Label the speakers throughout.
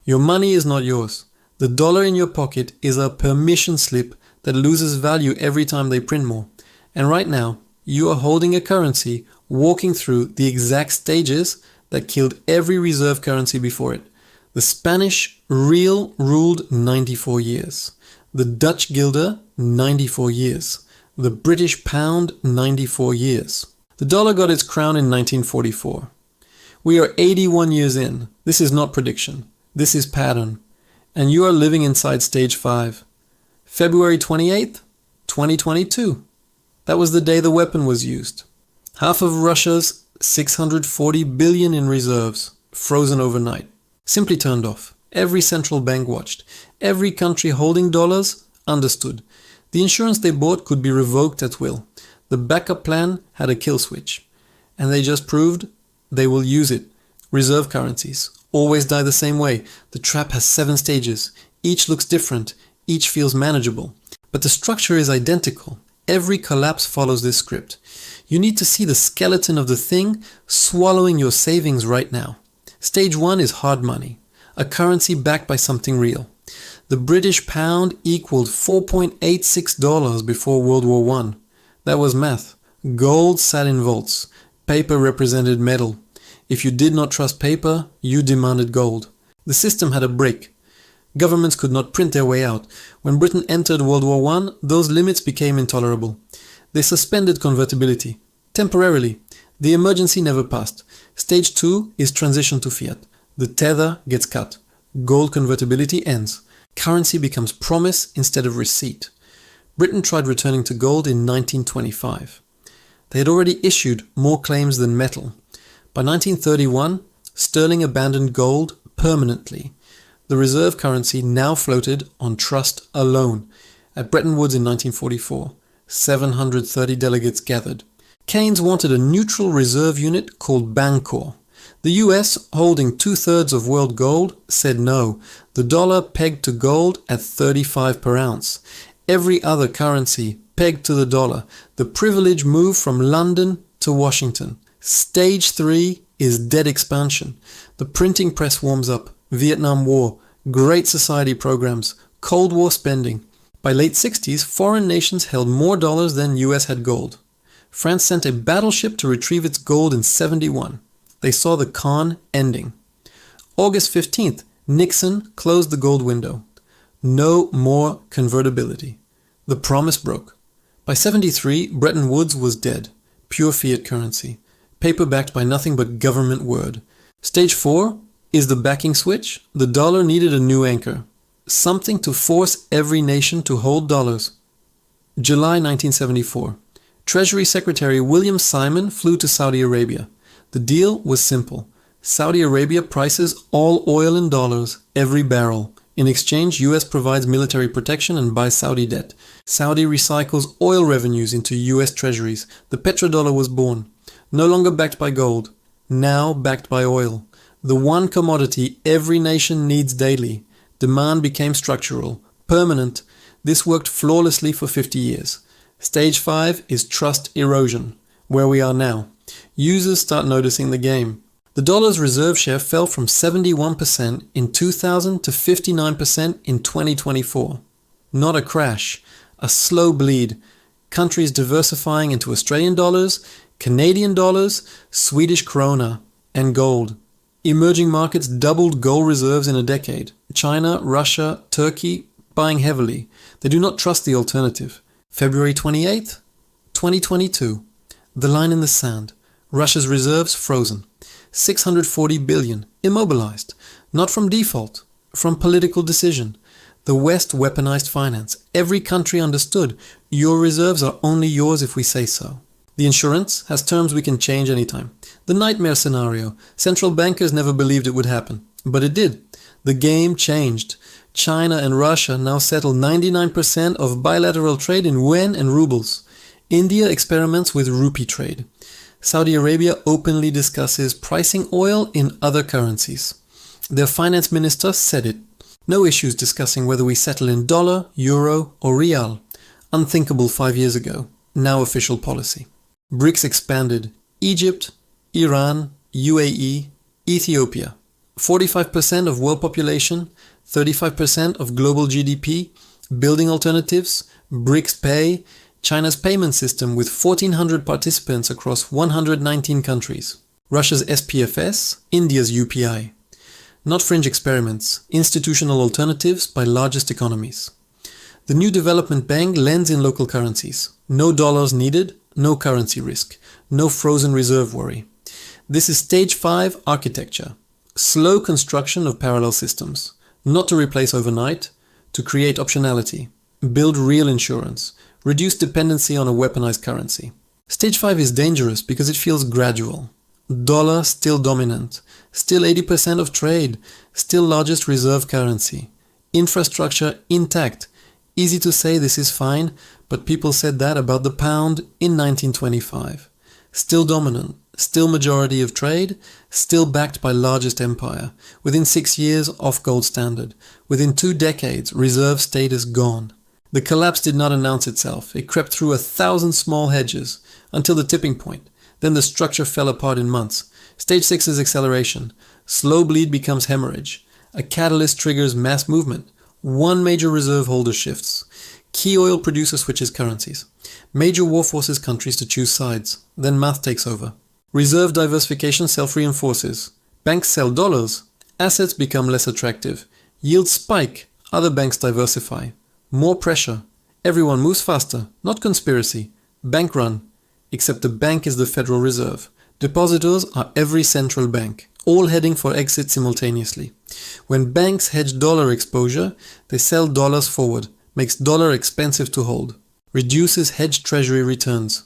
Speaker 1: Your money is not yours. The dollar in your pocket is a permission slip that loses value every time they print more. And right now, you are holding a currency walking through the exact stages that killed every reserve currency before it. The Spanish real ruled 94 years. The Dutch guilder, 94 years. The British pound, 94 years. The dollar got its crown in 1944. We are 81 years in. This is not prediction. This is pattern. And you are living inside stage 5. February 28th, 2022. That was the day the weapon was used. Half of Russia's 640 billion in reserves, frozen overnight. Simply turned off. Every central bank watched. Every country holding dollars understood. The insurance they bought could be revoked at will. The backup plan had a kill switch. And they just proved they will use it. Reserve currencies always die the same way. The trap has 7 stages. Each looks different. Each feels manageable. But the structure is identical. Every collapse follows this script. You need to see the skeleton of the thing swallowing your savings right now. Stage 1 is hard money. A currency backed by something real. The British pound equaled $4.86 before World War I. That was math. Gold sat in vaults. Paper represented metal. If you did not trust paper, you demanded gold. The system had a break. Governments could not print their way out. When Britain entered World War I, those limits became intolerable. They suspended convertibility. Temporarily. The emergency never passed. Stage 2 is transition to fiat. The tether gets cut. Gold convertibility ends. Currency becomes promise instead of receipt. Britain tried returning to gold in 1925. They had already issued more claims than metal. By 1931, sterling abandoned gold permanently. The reserve currency now floated on trust alone. At Bretton Woods in 1944, 730 delegates gathered. Keynes wanted a neutral reserve unit called Bancor. The US, holding 2/3 of world gold, said no. The dollar pegged to gold at 35 per ounce. Every other currency pegged to the dollar. The privilege moved from London to Washington. Stage 3 is debt expansion. The printing press warms up. Vietnam War, Great Society programs, Cold War spending. By late 60s, foreign nations held more dollars than US had gold. France sent a battleship to retrieve its gold in 71. They saw the con ending. August 15th, Nixon closed the gold window. No more convertibility. The promise broke. By 73, Bretton Woods was dead. Pure fiat currency. Paper backed by nothing but government word. Stage 4 is the backing switch. The dollar needed a new anchor. Something to force every nation to hold dollars. July 1974. Treasury Secretary William Simon flew to Saudi Arabia. The deal was simple. Saudi Arabia prices all oil in dollars, every barrel. In exchange, US provides military protection and buys Saudi debt. Saudi recycles oil revenues into US treasuries. The Petrodollar was born. No longer backed by gold. Now backed by oil. The one commodity every nation needs daily. Demand became structural, permanent. This worked flawlessly for 50 years. Stage 5 is trust erosion, where we are now. Users start noticing the game. The dollar's reserve share fell from 71% in 2000 to 59% in 2024. Not a crash, a slow bleed. Countries diversifying into Australian dollars, Canadian dollars, Swedish krona, and gold. Emerging markets doubled gold reserves in a decade. China, Russia, Turkey buying heavily. They do not trust the alternative. February 28th, 2022. The line in the sand. Russia's reserves frozen. 640 billion immobilized. Not from default, from political decision. The West weaponized finance. Every country understood. Your reserves are only yours if we say so. The insurance has terms we can change anytime. The nightmare scenario. Central bankers never believed it would happen. But it did. The game changed. China and Russia now settle 99% of bilateral trade in yuan and rubles. India experiments with rupee trade. Saudi Arabia openly discusses pricing oil in other currencies. Their finance minister said it. No issues discussing whether we settle in dollar, euro or rial. Unthinkable 5 years ago. Now official policy. BRICS expanded. Egypt, Iran, UAE, Ethiopia. 45% of world population, 35% of global GDP, building alternatives, BRICS Pay, China's payment system with 1,400 participants across 119 countries, Russia's SPFS, India's UPI. Not fringe experiments, institutional alternatives by largest economies. The new development bank lends in local currencies. No dollars needed, no currency risk, no frozen reserve worry. This is stage 5 architecture. Slow construction of parallel systems. Not to replace overnight, to create optionality. Build real insurance. Reduce dependency on a weaponized currency. Stage 5 is dangerous because it feels gradual. Dollar still dominant. Still 80% of trade. Still largest reserve currency. Infrastructure intact. Easy to say this is fine, but people said that about the pound in 1925. Still dominant. Still majority of trade, still backed by largest empire. Within 6 years, off gold standard. Within 2 decades, reserve status gone. The collapse did not announce itself. It crept through 1,000 small hedges until the tipping point. Then the structure fell apart in months. Stage 6 is acceleration. Slow bleed becomes hemorrhage. A catalyst triggers mass movement. One major reserve holder shifts. Key oil producer switches currencies. Major war forces countries to choose sides. Then math takes over. Reserve diversification self-reinforces. Banks sell dollars. Assets become less attractive. Yields spike. Other banks diversify. More pressure. Everyone moves faster. Not conspiracy. Bank run. Except the bank is the Federal Reserve. Depositors are every central bank. All heading for exit simultaneously. When banks hedge dollar exposure, they sell dollars forward. Makes dollar expensive to hold. Reduces hedged treasury returns.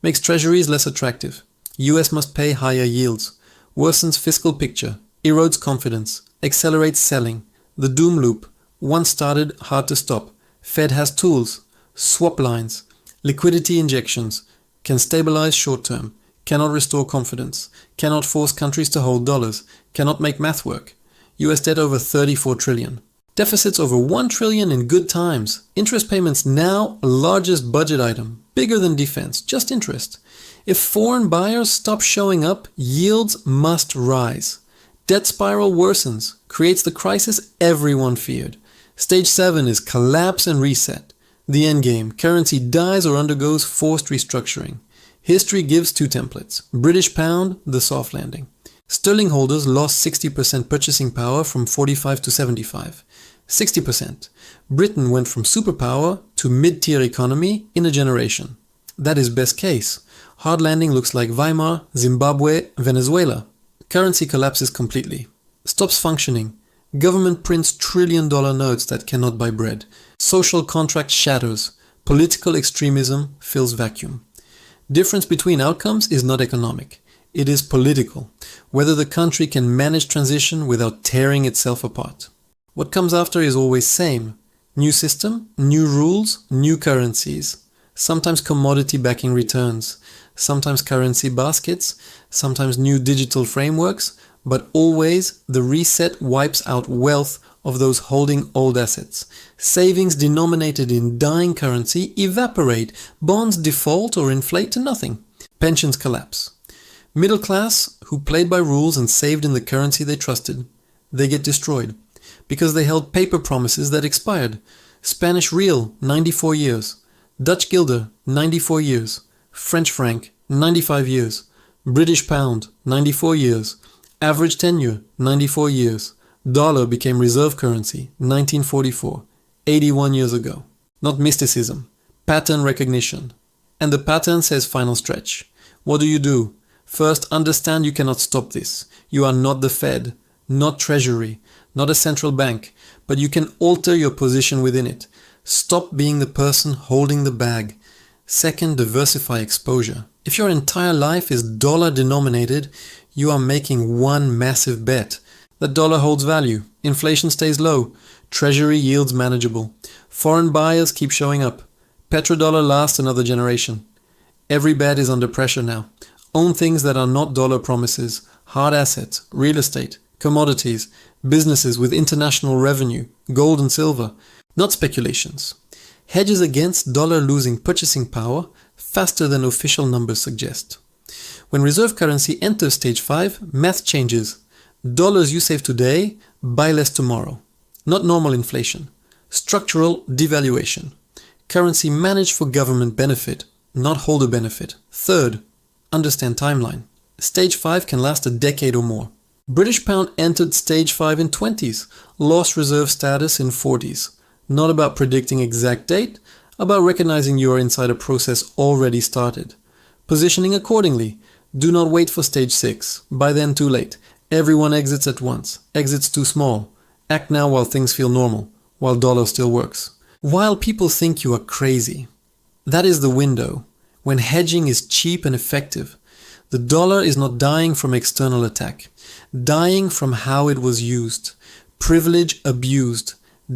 Speaker 1: Makes treasuries less attractive. US must pay higher yields, worsens fiscal picture, erodes confidence, accelerates selling, the doom loop, once started, hard to stop. Fed has tools, swap lines, liquidity injections, can stabilize short term, cannot restore confidence, cannot force countries to hold dollars, cannot make math work. US debt over 34 trillion. Deficits over 1 trillion in good times. Interest payments now largest budget item, bigger than defense, just interest. If foreign buyers stop showing up, yields must rise. Debt spiral worsens, creates the crisis everyone feared. Stage 7 is collapse and reset. The endgame, currency dies or undergoes forced restructuring. History gives 2 templates. British pound, the soft landing. Sterling holders lost 60% purchasing power from 45 to 75. 60%. Britain went from superpower to mid-tier economy in a generation. That is best case. Hard landing looks like Weimar, Zimbabwe, Venezuela. Currency collapses completely. Stops functioning. Government prints trillion-dollar notes that cannot buy bread. Social contract shatters. Political extremism fills vacuum. Difference between outcomes is not economic. It is political. Whether the country can manage transition without tearing itself apart. What comes after is always same. New system, new rules, new currencies. Sometimes commodity backing returns. Sometimes currency baskets, sometimes new digital frameworks, but always the reset wipes out wealth of those holding old assets. Savings denominated in dying currency evaporate, bonds default or inflate to nothing. Pensions collapse. Middle class, who played by rules and saved in the currency they trusted, they get destroyed because they held paper promises that expired. Spanish real, 94 years. Dutch guilder, 94 years. French franc, 95 years. British pound, 94 years. Average tenure, 94 years. Dollar became reserve currency, 1944, 81 years ago. Not mysticism, pattern recognition. And the pattern says final stretch. What do? First, understand you cannot stop this. You are not the Fed, not Treasury, not a central bank, but you can alter your position within it. Stop being the person holding the bag. Second, diversify exposure. If your entire life is dollar denominated, you are making one massive bet. The dollar holds value, inflation stays low, treasury yields manageable, foreign buyers keep showing up, petrodollar lasts another generation. Every bet is under pressure now. Own things that are not dollar promises, hard assets, real estate, commodities, businesses with international revenue, gold and silver, not speculations. Hedges against dollar losing purchasing power faster than official numbers suggest. When reserve currency enters stage 5, math changes. Dollars you save today, buy less tomorrow. Not normal inflation. Structural devaluation. Currency managed for government benefit, not holder benefit. Third, understand timeline. Stage 5 can last a decade or more. British pound entered stage 5 in 20s, lost reserve status in 40s. Not about predicting exact date, about recognizing you are inside a process already started. Positioning accordingly. Do not wait for stage 6. By then too late. Everyone exits at once. Exits too small. Act now while things feel normal, while dollar still works. While people think you are crazy, that is the window when hedging is cheap and effective. The dollar is not dying from external attack, dying from how it was used. Privilege abused,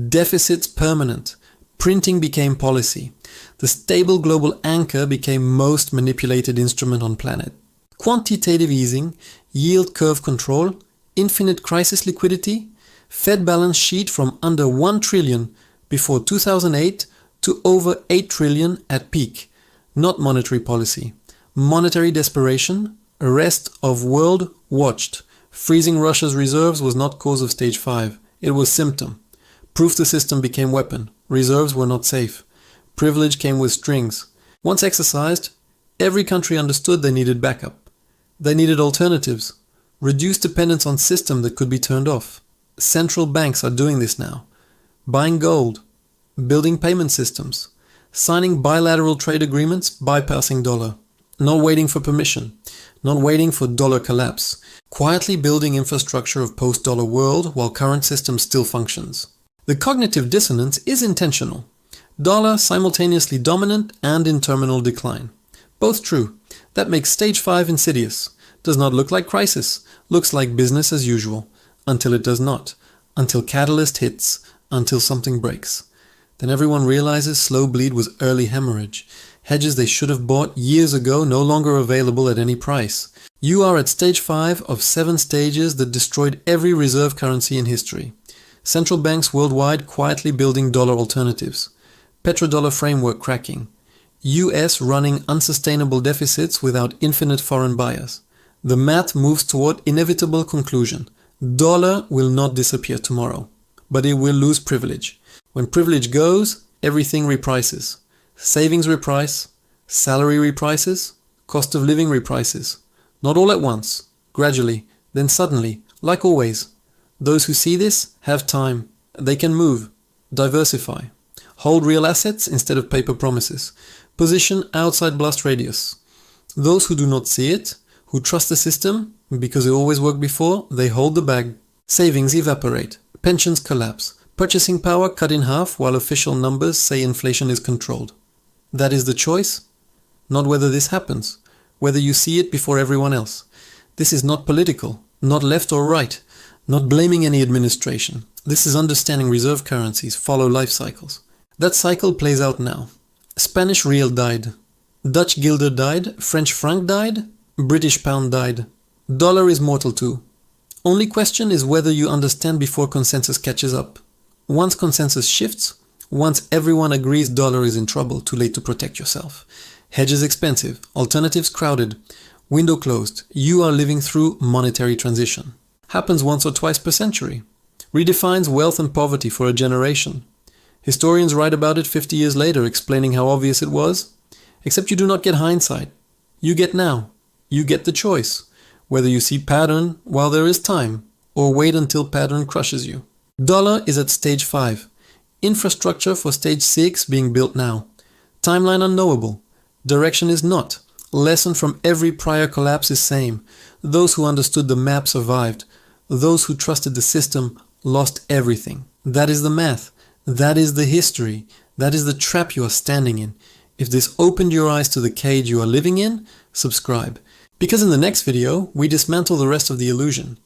Speaker 1: deficits permanent, printing became policy. The stable global anchor became most manipulated instrument on planet. Quantitative easing, yield curve control, infinite crisis liquidity, Fed balance sheet from under 1 trillion before 2008 to over 8 trillion at peak. Not monetary policy. Monetary desperation, arrest of world watched. Freezing Russia's reserves was not cause of stage 5. It was symptom. Proof the system became weapon. Reserves were not safe. Privilege came with strings. Once exercised, every country understood they needed backup. They needed alternatives. Reduced dependence on system that could be turned off. Central banks are doing this now. Buying gold, building payment systems, signing bilateral trade agreements, bypassing dollar, not waiting for permission, not waiting for dollar collapse, quietly building infrastructure of post-dollar world while current system still functions. The cognitive dissonance is intentional. Dollar simultaneously dominant and in terminal decline. Both true. That makes stage 5 insidious. Does not look like crisis, looks like business as usual. Until it does not. Until catalyst hits. Until something breaks. Then everyone realizes slow bleed was early hemorrhage. Hedges they should have bought years ago no longer available at any price. You are at stage 5 of 7 stages that destroyed every reserve currency in history. Central banks worldwide quietly building dollar alternatives. Petrodollar framework cracking. US running unsustainable deficits without infinite foreign buyers. The math moves toward inevitable conclusion. Dollar will not disappear tomorrow, but it will lose privilege. When privilege goes, everything reprices. Savings reprice, salary reprices, cost of living reprices. Not all at once, gradually, then suddenly, like always. Those who see this have time. They can move, diversify, hold real assets instead of paper promises, position outside blast radius. Those who do not see it, who trust the system, because it always worked before, they hold the bag. Savings evaporate, pensions collapse, purchasing power cut in half while official numbers say inflation is controlled. That is the choice, not whether this happens, whether you see it before everyone else. This is not political, not left or right, not blaming any administration. This is understanding reserve currencies follow life cycles. That cycle plays out now. Spanish real died, Dutch guilder died, French franc died, British pound died. Dollar is mortal too. Only question is whether you understand before consensus catches up. Once consensus shifts, once everyone agrees dollar is in trouble, too late to protect yourself. Hedges expensive, alternatives crowded, window closed, you are living through monetary transition. Happens once or twice per century. Redefines wealth and poverty for a generation. Historians write about it 50 years later, explaining how obvious it was. Except you do not get hindsight. You get now. You get the choice. Whether you see pattern while there is time, or wait until pattern crushes you. Dollar is at stage 5. Infrastructure for stage 6 being built now. Timeline unknowable. Direction is not. Lesson from every prior collapse is same. Those who understood the map survived. Those who trusted the system lost everything. That is the math. That is the history. That is the trap you are standing in. If this opened your eyes to the cage you are living in, subscribe. Because in the next video, we dismantle the rest of the illusion.